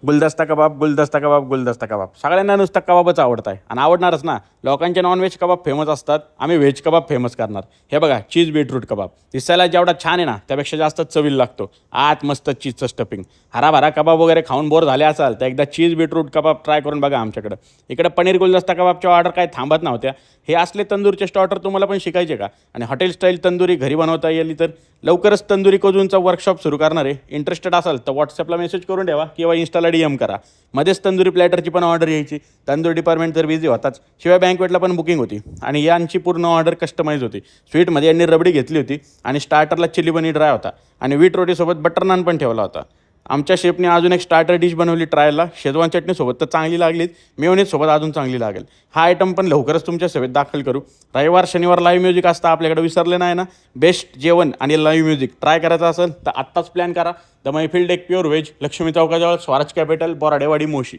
गुलदस्ता कबाब, गुलदस्ता कबाब, गुलदस्ता कबाब. सगळ्यांना नुसतं कबाबच आवडत आहे आणि आवडणारच ना. लोकांचे नॉनव्हेज कबाब फेमस असतात, आम्ही व्हेज कबाब फेमस करणार. हे बघा, चीज बीटरूट कबाब दिसायला जेवढा छान आहे ना, त्यापेक्षा जास्त चवीला लागतो. आत मस्त चीजचं स्टफिंग. हराभरा कबाब वगैरे खाऊन बोर झाले असाल तर एकदा चीज बीटरूट कबाब ट्राय करून बघा आमच्याकडं. इकडे पनीर गुलदस्ता कबाबच्या ऑर्डर काय थांबत नव्हत्या. हे असले तंदूरचे स्टार्टर तुम्हाला पण शिकायचे का? आणि हॉटेल स्टाईल तंदुरी घरी बनवता येईल तर लवकरच तंदुरी कोजूनचा वर्कशॉप सुरू करणार आहे. इंटरेस्टेड असाल तर व्हॉट्सअपला मेसेज करून ठेवा किंवा इंस्टाला DM करा. मध्येच तंदुरी प्लॅटरची पण ऑर्डर यायची. तंदूर डिपार्टमेंट तर बिझी होताच, शिवाय बँकवेटला पण बुकिंग होती आणि यांची पूर्ण ऑर्डर कस्टमाइज होती. स्वीटमध्ये यांनी रबडी घेतली होती आणि स्टार्टरला चिली पनीर ड्राय होता आणि व्हीट रोटीसोबत बटर नान पण ठेवला होता. आमच्या शेफने अजून एक स्टार्टर डिश बनवली ट्रायला. शेजवान चटणीसोबत तर चांगली लागलीच, मेयोनीजसोबत अजून चांगली लागेल. हा आयटम पण लवकरच तुमच्या सेवेत दाखल करू. रविवार शनिवार लाईव्ह म्युझिक असतं आपल्याकडे, विसरले नाही ना. बेस्ट जेवण आणि लाईव्ह म्युझिक ट्राय करायचं असेल तर आत्ताच प्लॅन करा. The Mehfil deck pure veg, Laxmi चौकाजवळ, स्वराज कॅपिटल, बोराडेवाडी, मोशी.